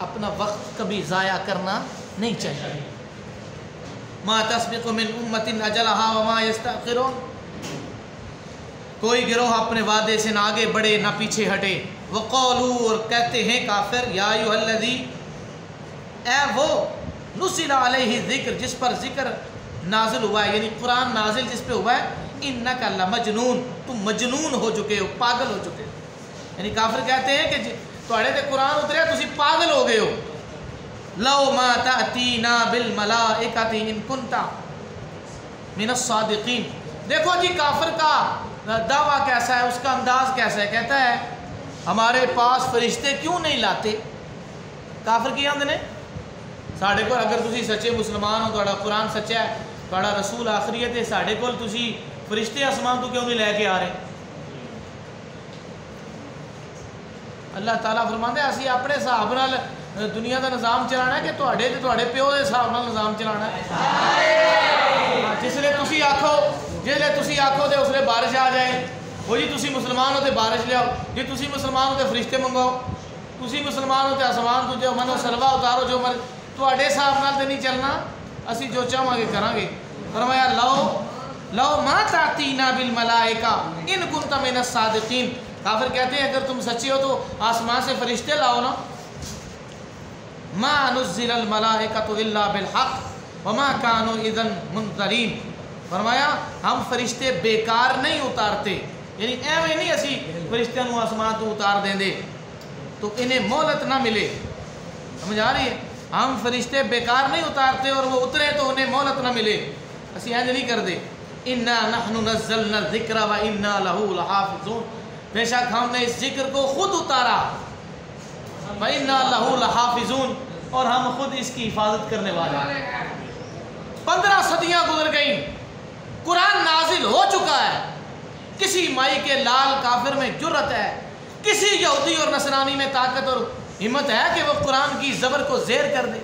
اپنا وقت کبھی ضائع کرنا نہیں چاہیے. ما تسبق من امت اجلها وما یستأخرون. کوئی گروہ اپنے وعدے سے نہ آگے بڑھے نہ پیچھے ہٹے. وقالوا اور کہتے ہیں کافر یا ایھا الذی اے وہ نزل علیہ ذکر جس پر ذکر نازل ہوا ہے یعنی قرآن نازل جس پہ ہوا ہے انک لمجنون تم مجنون ہو چکے ہو پاگل ہو چکے ہو. یعنی کافر کہتے ہیں کہ تھوڑے تے قرآن اتریا تسی پاگل ہو گئے ہو. لو ما تأتینا بالملائکۃ ان کنت من الصادقین. دیکھو جی کافر کا دعویٰ کیسا ہے, اس کا انداز کیسا ہے. کہتا ہے ہمارے پاس فرشتے کیوں نہیں لاتے. کافر کی آمد نے ساڑھے کو اگر تسی سچے مسلمان ہو تھوڑا قرآن سچا ہے تھوڑا رسول آخریت ہے ساڑھے کو تسی فرشتے آسمان تو کیوں نہیں لے کے آ رہے. اللہ تعالیٰ فرماندے اسی اپنے حساب نال دنیا کا نظام چلانا ہے کہ تھوڑے تے تھوڑے پیو دے حساب نال نظام چلانا ہے. جس لئے تسی آکھو تے اس لئے بارش آ جائے. وہ جی تسی مسلمان ہو تے بارش لے آؤ, جی تسی مسلمان ہو تے فرشتے منگواؤ, تسی مسلمان ہو تے آسمان تو جو منو سلوا اتارو جو من تھوڑے حساب نال تے نہیں چلنا, اسی جو چاہواں گے کراں گے. فرمایا لو ما تأتینا بالملائکہ ان کنت من الصادقین. کافر کہتے ہیں اگر تم سچے ہو تو آسمان سے فرشتے لاؤ نا. ما نزل الملائکۃ الا بالحق وما كانوا اذا منذرین. فرمایا ہم فرشتے بیکار نہیں اتارتے, یعنی ایویں نہیں اسی فرشتوں کو آسمان تو اتار دیں دے تو انہیں مہلت نہ ملے. سمجھ آ رہی ہے, ہم فرشتے بیکار نہیں اتارتے اور وہ اترے تو انہیں مہلت نہ ملے, اسی اینج نہیں کر دے. انا نحن نزلنا الذکر وانا لہ لحافظون. بے شک ہم نے اس ذکر کو خود اتارا وانا لہ لحافظون اور ہم خود اس کی حفاظت کرنے والے ہیں. 15 صدیاں گزر گئیں, قرآن نازل ہو چکا ہے. کسی مائی کے لال کافر میں جرت ہے, کسی یہودی اور نصرانی میں طاقت اور ہمت ہے کہ وہ قرآن کی زبر کو زیر کر دے.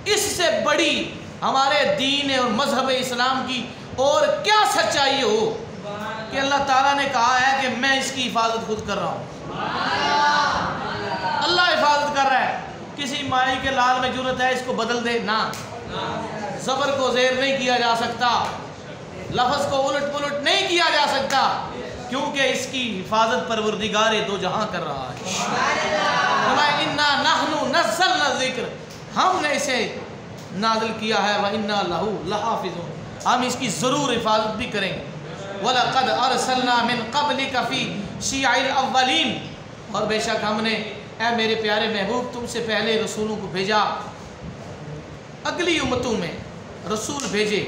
اس سے بڑی ہمارے دین اور مذہب اسلام کی اور کیا سچائی ہو کہ اللہ تعالیٰ نے کہا ہے کہ میں اس کی حفاظت خود کر رہا ہوں. اللہ حفاظت کر رہا ہے. کسی مائی کے لال میں جرت ہے اس کو بدل دے نہ, زبر کو زیر نہیں کیا جا سکتا, لفظ کو الٹ پلٹ نہیں کیا جا سکتا کیونکہ اس کی حفاظت پروردگار دو جہاں کر رہا ہے. انا نحن نزلنا الذکر, ہم نے اسے نازل کیا ہے وانا لہ لحافظون, ہم اس کی ضرور حفاظت بھی کریں گے. وَلَقَدْ أَرْسَلْنَا مِنْ قَبْلِكَ فِي شِيَعِ الْأَوَّلِينَ. اور بے شک ہم نے اے میرے پیارے محبوب تم سے پہلے رسولوں کو بھیجا, اگلی امتوں میں رسول بھیجے,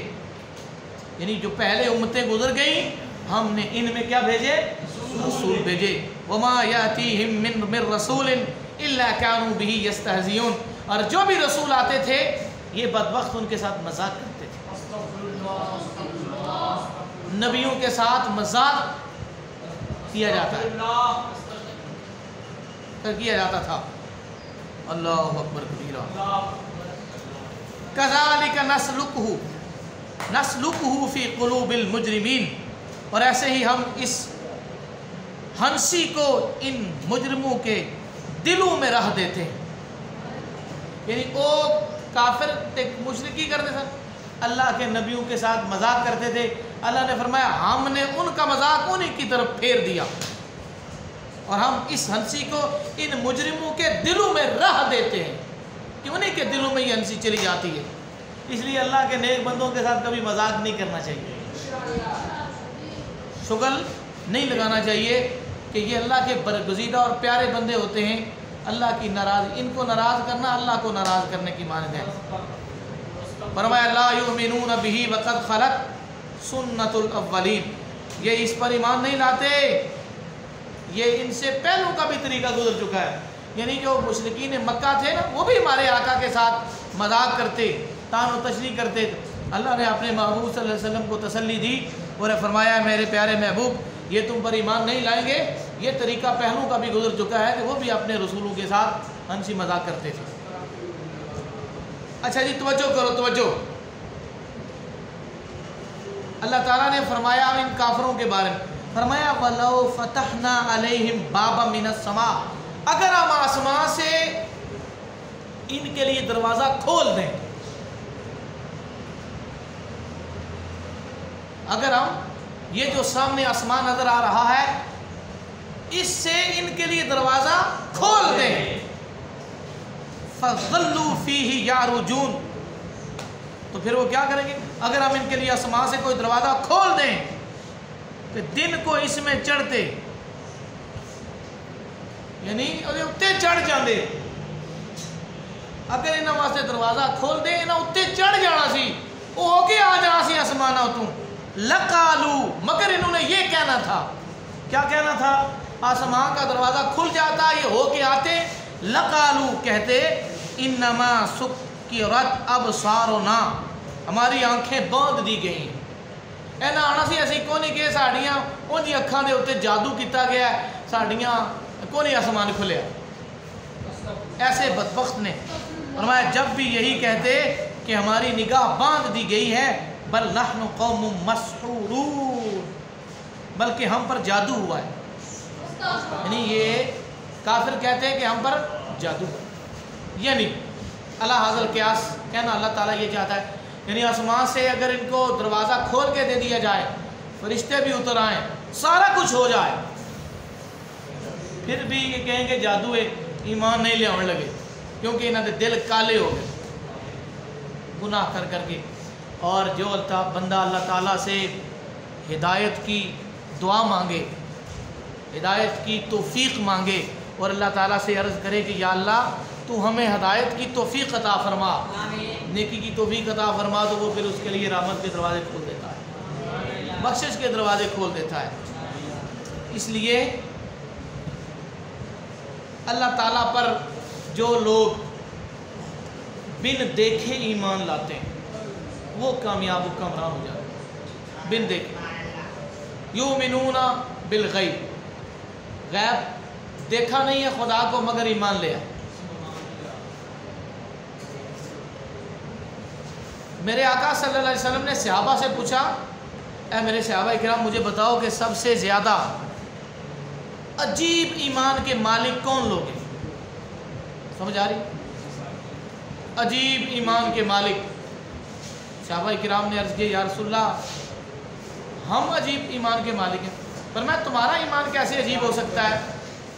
یعنی جو پہلے امتیں گزر گئیں ہم نے ان میں کیا بھیجے, رسول بھیجے. وَمَا يَأْتِيهِم مِّن رَّسُولٍ إِلَّا كَانُوا بِهِ يَسْتَهْزِئُونَ. اور جو بھی رسول آتے تھے یہ بدبخت ان کے ساتھ مذاق کرتے تھے. نبیوں کے ساتھ مذاق کیا جاتا تھا. اللہ اکبر کبیرہ. کذالک نسلکہ فی قلوب المجرمین. اور ایسے ہی ہم اس ہنسی کو ان مجرموں کے دلوں میں رہ دیتے ہیں. یعنی وہ کافر مشرکی کرتے تھے, اللہ کے نبیوں کے ساتھ مذاق کرتے تھے. اللہ نے فرمایا ہم نے ان کا مذاق انہی کی طرف پھیر دیا اور ہم اس ہنسی کو ان مجرموں کے دلوں میں رہ دیتے ہیں کہ انہی کے دلوں میں یہ ہنسی چلی جاتی ہے. اس لیے اللہ کے نیک بندوں کے ساتھ کبھی مذاق نہیں کرنا چاہیے, شغل نہیں لگانا چاہیے کہ یہ اللہ کے برگزیدہ اور پیارے بندے ہوتے ہیں. اللہ کی ناراض, ان کو ناراض کرنا اللہ کو ناراض کرنے کی مانند ہے. فرمایا لا یؤمنون بہ وقد خلت سنت الاولین. یہ اس پر ایمان نہیں لاتے, یہ ان سے پہلوں کا بھی طریقہ گزر چکا ہے. یعنی جو مشرکین مکہ تھے نا وہ بھی ہمارے آقا کے ساتھ مذاق کرتے, تان و تشریح کرتے. اللہ نے اپنے محبوب صلی اللہ علیہ وسلم کو تسلی دی اور فرمایا میرے پیارے محبوب یہ تم پر ایمان نہیں لائیں گے, یہ طریقہ پہلوں کا بھی گزر چکا ہے کہ وہ بھی اپنے رسولوں کے ساتھ ہنسی مذاق کرتے تھے. اچھا جی توجہ کرو, توجہ. اللہ تعالیٰ نے فرمایا ان کافروں کے بارے میں فرمایا وَلَوْ فَتَحْنَا عَلَيْهِمْ بَابًا مِّنَ السَّمَاءِ، اگر ہم آسمان سے ان کے لیے دروازہ کھول دیں، اگر ہم یہ جو سامنے آسمان نظر آ رہا ہے اس سے ان کے لیے دروازہ کھول دیں، فَظَلُّوا فِيهِ يَعْرُجُونَ، تو پھر وہ کیا کریں گے؟ اگر ہم ان کے لیے آسمان سے کوئی دروازہ کھول دیں کہ دن کو اس میں چڑھتے، یعنی اتنے چڑھ جاندے، اگر انہوں واسطے دروازہ کھول دیں انہوں اتنے چڑھ جانا سی، وہ ہو کے آ جانا سی آسمان اتوں، لَقَالُوا، مگر انہوں نے یہ کہنا تھا، کیا کہنا تھا؟ آسمان کا دروازہ کھل جاتا یہ ہو کے آتے، لَقَالُوا کہتے اِنَّمَا سُكِّرَتْ أَبْصَارُنَا، ہماری آنکھیں باندھ دی گئیں، اینا آنا سی ایسی کونی کہ ساڑیاں ان جی اکھاں دے ہوتے جادو کیتا گیا ہے، ساڑیاں کونی آسمان کھلیا، ایسے بدبخت نے فرمایا جب بھی یہی کہتے کہ ہماری نگاہ باندھ دی گئی ہے، بل نحن قوم مسحورون، بلکہ ہم پر جادو ہوا ہے، یعنی یہ کافر کہتے ہیں کہ ہم پر جادو ہوا، یعنی اللہ حاضر قیاس کہنا اللہ تعالیٰ یہ چاہتا ہے، یعنی آسمان سے اگر ان کو دروازہ کھول کے دے دیا جائے، فرشتے بھی اتر آئیں، سارا کچھ ہو جائے، پھر بھی یہ کہیں گے جادو ہے، ایمان نہیں لے آنے لگے، کیونکہ انہوں نے دل کالے ہو گئے گناہ کر کر کے۔ اور جو بندہ اللہ تعالیٰ سے ہدایت کی دعا مانگے، ہدایت کی توفیق مانگے اور اللہ تعالیٰ سے عرض کرے کہ یا اللہ تو ہمیں ہدایت کی توفیق عطا فرما، نیکی کی توفیق عطا فرما، تو وہ پھر اس کے لیے رحمت کے دروازے کھول دیتا ہے، بخشش کے دروازے کھول دیتا ہے۔ اس لیے اللہ تعالیٰ پر جو لوگ بن دیکھے ایمان لاتے ہیں وہ کامیاب و کامران ہو جاتے ہیں، بن دیکھے، یؤمنون بالغیب، غیب دیکھا نہیں ہے خدا کو مگر ایمان لیا۔ میرے آقا صلی اللہ علیہ وسلم نے صحابہ سے پوچھا، اے میرے صحابہ کرام مجھے بتاؤ کہ سب سے زیادہ عجیب ایمان کے مالک کون لوگ ہیں؟ سمجھ آ رہی؟ عجیب ایمان کے مالک، صحابہ کرام نے عرض کی یا رسول اللہ ہم عجیب ایمان کے مالک ہیں، پر میں تمہارا ایمان کیسے عجیب ہو سکتا ہے؟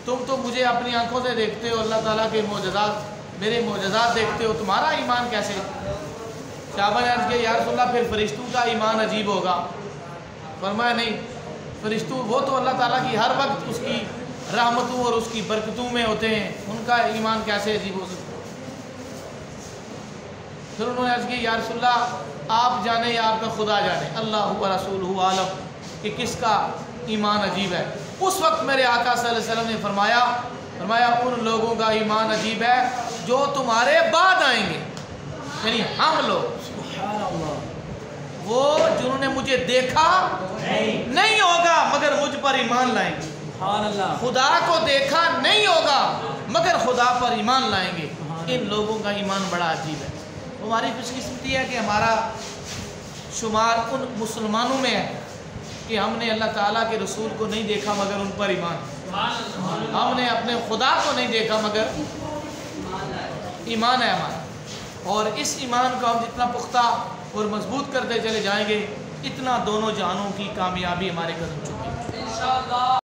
تم تو مجھے اپنی آنکھوں سے دیکھتے ہو، اللہ تعالیٰ کے معجزات، میرے معجزات دیکھتے ہو، تمہارا ایمان کیسے؟ صحابہ نے عرض کیا یا رسول اللہ پھر فرشتوں کا ایمان عجیب ہوگا؟ فرمایا نہیں، فرشتوں وہ تو اللہ تعالیٰ کی ہر وقت اس کی رحمتوں اور اس کی برکتوں میں ہوتے ہیں، ان کا ایمان کیسے عجیب ہو سکتا ہے؟ پھر انہوں نے عرض کی یا رسول اللہ آپ جانے یا آپ کا خدا جانے، اللہ و رسولہ عالم کہ کس کا ایمان عجیب ہے۔ اس وقت میرے آقا صلی اللہ علیہ وسلم نے فرمایا ان لوگوں کا ایمان عجیب ہے جو تمہارے بعد آئیں گے، یعنی ہم لوگ، وہ جنہوں نے مجھے دیکھا نہیں ہوگا مگر مجھ پر ایمان لائیں گے، خدا کو دیکھا نہیں ہوگا مگر خدا پر ایمان لائیں گے، ان لوگوں کا ایمان بڑا عجیب ہے۔ ہماری خوش قسمتی ہے کہ ہمارا شمار ان مسلمانوں میں ہے کہ ہم نے اللہ تعالیٰ کے رسول کو نہیں دیکھا مگر ان پر ایمان، ہم نے اپنے خدا کو نہیں دیکھا مگر ایمان ہے ہمارا، اور اس ایمان کو ہم جتنا پختہ اور مضبوط کرتے چلے جائیں گے اتنا دونوں جہانوں کی کامیابی ہمارے قدم چکے۔